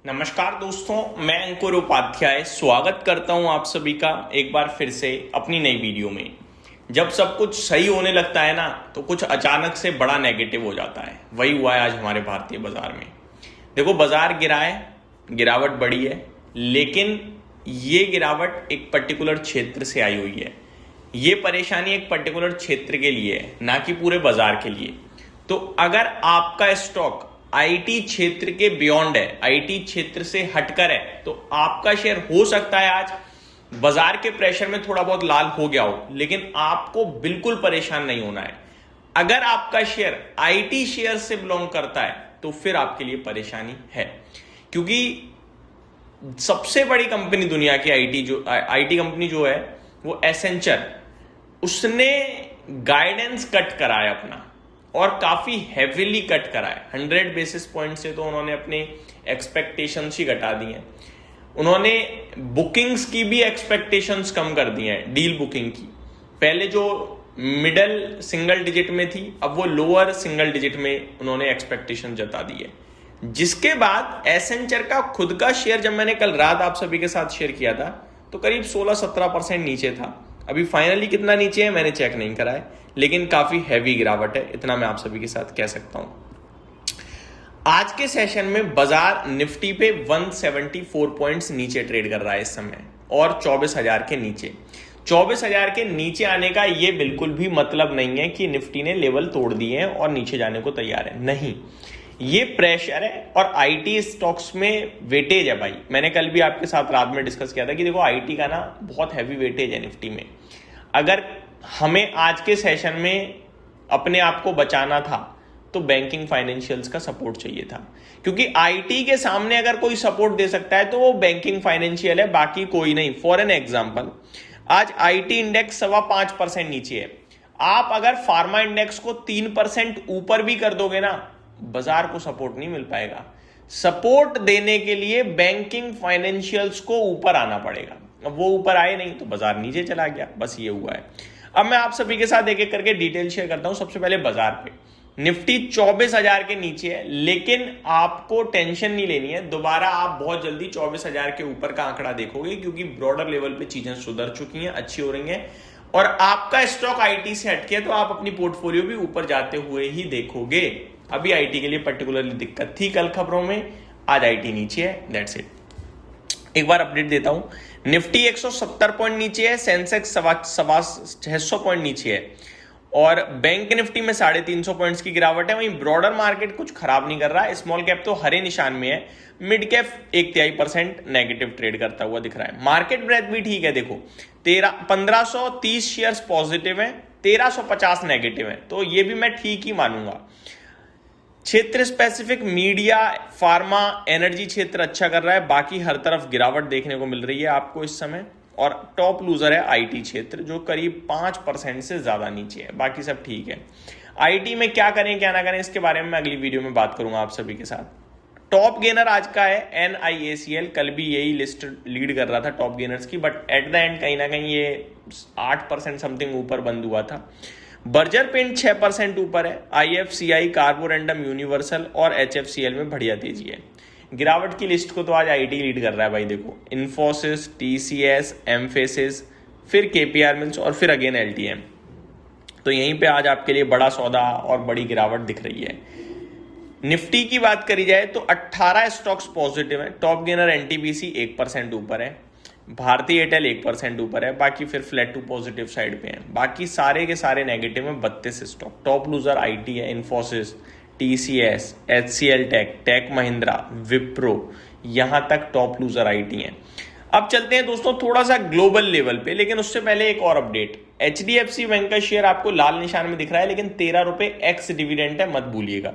नमस्कार दोस्तों, मैं अंकुर उपाध्याय स्वागत करता हूं आप सभी का एक बार फिर से अपनी नई वीडियो में। जब सब कुछ सही होने लगता है ना तो कुछ अचानक से बड़ा नेगेटिव हो जाता है। वही हुआ है आज हमारे भारतीय बाजार में। देखो, बाजार गिरा है, गिरावट बढ़ी है, लेकिन ये गिरावट एक पर्टिकुलर क्षेत्र से आई हुई है। ये परेशानी एक पर्टिकुलर क्षेत्र के लिए है, ना कि पूरे बाजार के लिए। तो अगर आपका स्टॉक आईटी क्षेत्र के बियॉन्ड है, आईटी क्षेत्र से हटकर है, तो आपका शेयर हो सकता है आज बाजार के प्रेशर में थोड़ा बहुत लाल हो गया हो, लेकिन आपको बिल्कुल परेशान नहीं होना है। अगर आपका शेयर आईटी शेयर से बिलोंग करता है तो फिर आपके लिए परेशानी है, क्योंकि सबसे बड़ी कंपनी दुनिया की आईटी कंपनी जो है वो एसेंचर, उसने गाइडेंस कट कराया अपना, और काफी हेविली कट करा है। 100 बेसिस पॉइंट से तो उन्होंने अपने एक्सपेक्टेशंस ही घटा दी हैं। उन्होंने बुकिंग्स की भी एक्सपेक्टेशंस कम कर दी हैं। डील बुकिंग की पहले जो मिडल सिंगल डिजिट में थी, अब वो लोअर सिंगल डिजिट में उन्होंने एक्सपेक्टेशन जता दी है। जिसके बाद एसेंचर का खुद का शेयर, जब मैंने कल रात आप सभी के साथ शेयर किया था, तो करीब 16-17% नीचे था। अभी फाइनली कितना नीचे है मैंने चेक नहीं करा है, लेकिन काफी हैवी गिरावट है, इतना मैं आप सभी के साथ कह सकता हूं। आज के सेशन में बाजार निफ्टी पे 174 पॉइंट्स नीचे ट्रेड कर रहा है इस समय, और 24,000 के नीचे। 24,000 के नीचे आने का ये बिल्कुल भी मतलब नहीं है कि निफ्टी ने लेवल तोड़ दिए हैं और नीचे जाने को तैयार है, नहीं। ये प्रेशर है, और आईटी स्टॉक्स में वेटेज है भाई। मैंने कल भी आपके साथ रात में डिस्कस किया था कि देखो, आईटी का ना बहुत हैवी वेटेज है निफ्टी में। अगर हमें आज के सेशन में अपने आप को बचाना था तो बैंकिंग फाइनेंशियल्स का सपोर्ट चाहिए था, क्योंकि आईटी के सामने अगर कोई सपोर्ट दे सकता है तो वो बैंकिंग फाइनेंशियल है, बाकी कोई नहीं। फॉर एन एग्जांपल, आज आईटी इंडेक्स 5.25% नीचे है। आप अगर फार्मा इंडेक्स को 3% ऊपर भी कर दोगे ना, बाजार को सपोर्ट नहीं मिल पाएगा। सपोर्ट देने के लिए बैंकिंग फाइनेंशियल्स को ऊपर आना पड़ेगा। अब वो ऊपर आए नहीं तो बाजार नीचे चला गया, बस ये हुआ है। अब मैं आप सभी के साथ एक एक करके डिटेल शेयर करता हूं। सबसे पहले बाजार पे निफ्टी 24,000 के नीचे है, लेकिन आपको टेंशन नहीं लेनी है। दोबारा आप बहुत जल्दी 24,000 के ऊपर का आंकड़ा देखोगे, क्योंकि ब्रॉडर लेवल पे चीजें सुधर चुकी हैं, अच्छी हो रही हैं, और आपका स्टॉक आईटी से हटके तो आप अपनी पोर्टफोलियो भी ऊपर जाते हुए ही देखोगे। अभी आईटी के लिए पर्टिकुलरली दिक्कत थी कल खबरों में, आज आईटी नीचे है, दैट्स इट। एक बार अपडेट देता हूं। निफ्टी 170 पॉइंट नीचे है, सेंसेक्स 600 पॉइंट नीचे है, और बैंक निफ्टी में 350 पॉइंट्स की गिरावट है। वहीं ब्रॉडर मार्केट कुछ खराब नहीं कर रहा है। स्मॉल कैप तो हरे निशान में है, मिड कैप 1/3% नेगेटिव ट्रेड करता हुआ दिख रहा है। मार्केट ब्रेथ भी ठीक है। देखो, 1530 शेयर्स पॉजिटिव है, 1350 नेगेटिव है, तो ये भी मैं ठीक ही मानूंगा। क्षेत्र स्पेसिफिक मीडिया, फार्मा, एनर्जी क्षेत्र अच्छा कर रहा है, बाकी हर तरफ गिरावट देखने को मिल रही है आपको इस समय। और टॉप लूजर है आईटी क्षेत्र, जो करीब 5% से ज्यादा नीचे है, बाकी सब ठीक है। आईटी में क्या करें क्या ना करें, इसके बारे में मैं अगली वीडियो में बात करूंगा आप सभी के साथ। टॉप गेनर आज का है NIACL, कल भी यही लिस्ट लीड कर रहा था टॉप गेनर्स की, बट एट द एंड कहीं ना कहीं ये 8% समथिंग ऊपर बंद हुआ था। बर्जर पेंट 6% ऊपर है। IFCI, कार्बोरेंडम, यूनिवर्सल और HFCL में बढ़िया तेजी है। गिरावट की लिस्ट को तो आज आईटी लीड कर रहा है भाई। देखो, इन्फोसिस, TCS, एम्फेसिस, फिर KPR मिल्स, और फिर अगेन LTM। तो यहीं पे आज आपके लिए बड़ा सौदा और बड़ी गिरावट दिख रही है। निफ्टी की बात करी जाए तो 18 स्टॉक्स पॉजिटिव है। टॉप गेनर NTPC 1% ऊपर है, भारतीय एयरटेल 1% ऊपर है, बाकी फिर फ्लैट टू पॉजिटिव साइड पे है। बाकी सारे के सारे नेगेटिव में 32 स्टॉक। टॉप लूजर आईटी है, Infosys, TCS, HCL tech Mahindra, Wipro, यहां तक टॉप लूजर आईटी है। अब चलते हैं दोस्तों थोड़ा सा ग्लोबल लेवल पे, लेकिन उससे पहले एक और अपडेट। HDFC बैंक का शेयर आपको लाल निशान में दिख रहा है, लेकिन 13 रुपए एक्स डिविडेंड है, मत भूलिएगा।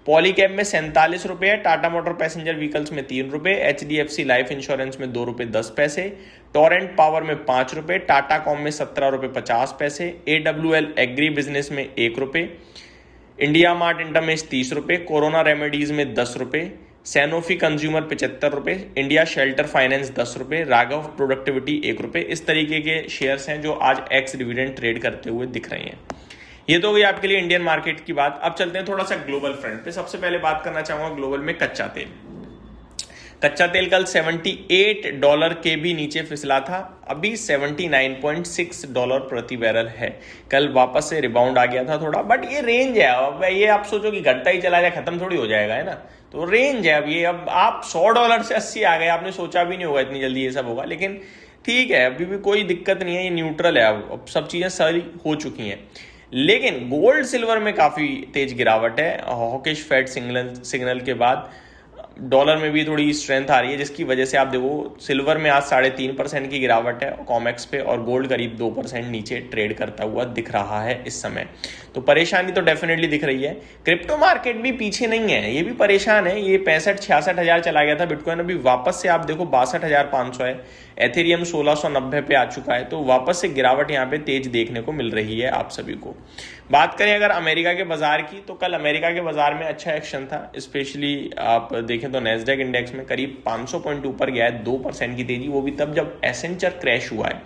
पॉलीकैब में 47 रुपए है, टाटा मोटर पैसेंजर व्हीकल्स में 3 रुपए, HDFC लाइफ इंश्योरेंस में 2 रुपए 10 पैसे, टोरेंट पावर में 5 रुपए, टाटा कॉम में 17 रुपए 50 पैसे, AWL एग्री बिजनेस में 1 रुपए, इंडिया मार्ट इंटरमेश 30 रुपए, कोरोना रेमेडीज में 10 रुपए, सैनोफी कंज्यूमर 75 रुपए, इंडिया शेल्टर फाइनेंस 10 रुपए, राघव प्रोडक्टिविटी 1 रुपए। इस तरीके के शेयर्स हैं जो आज एक्स डिविडेंड ट्रेड करते हुए दिख रहे हैं। ये तो गई आपके लिए इंडियन मार्केट की बात। अब चलते हैं थोड़ा सा ग्लोबल फ्रंट पे। सबसे पहले बात करना चाहूंगा ग्लोबल में कच्चा तेल। कच्चा तेल कल $78 के भी नीचे फिसला था, अभी $79.6 प्रति बैरल है। कल वापस से रिबाउंड आ गया था थोड़ा, बट ये रेंज है। अब ये आप सोचो कि घटता ही चला जाए, खत्म थोड़ी हो जाएगा, है ना। तो रेंज है अब ये। अब आप $100 से 80 आ गए, आपने सोचा भी नहीं होगा इतनी जल्दी ये सब होगा, लेकिन ठीक है, अभी भी कोई दिक्कत नहीं है, ये न्यूट्रल है। अब सब चीजें सारी हो चुकी हैं। लेकिन गोल्ड सिल्वर में काफी तेज गिरावट है हॉकिश फेड सिग्नल के बाद। डॉलर में भी थोड़ी स्ट्रेंथ आ रही है, जिसकी वजह से आप देखो सिल्वर में आज 3.5% की गिरावट है कॉमेक्स पे, और गोल्ड करीब 2% नीचे ट्रेड करता हुआ दिख रहा है इस समय। तो परेशानी तो डेफिनेटली दिख रही है। क्रिप्टो मार्केट भी पीछे नहीं है, ये भी परेशान है। ये 65-66 हजार चला गया था बिटकॉइन, अभी वापस से आप देखो 62,500 है। एथेरियम 1690 पे आ चुका है। तो वापस से गिरावट यहाँ पे तेज देखने को मिल रही है आप सभी को। बात करें अगर अमेरिका के बाजार की, तो कल अमेरिका के बाजार में अच्छा एक्शन था। स्पेशली आप देखें तो नेस्डैक इंडेक्स में करीब 500 पॉइंट ऊपर गया है, 2% की तेजी, वो भी तब जब एसेंचर क्रैश हुआ है।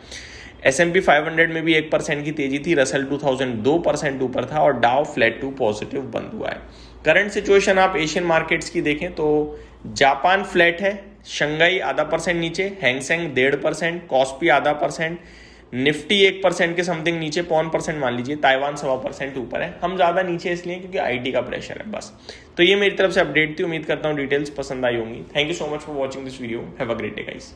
S&P 500 में भी 1% की तेजी थी, रसल 2000 2% ऊपर था, और डाउ फ्लैट टू पॉजिटिव बंद हुआ है। करंट सिचुएशन आप एशियन मार्केट्स की देखें तो जापान फ्लैट है, शंघाई ½ % नीचे, हैंगसेंग 1.5%, कॉस्पी ½ %, निफ्टी 1% के समथिंग नीचे, 0.25% मान लीजिए, ताइवान 1.25% ऊपर है। हम ज्यादा नीचे इसलिए क्योंकि आईटी का प्रेशर है बस। तो ये मेरी तरफ से अपडेट थी, उम्मीद करता हूँ डिटेल्स पसंद आई होंगी। Thank you so much for watching this video, have a great day guys.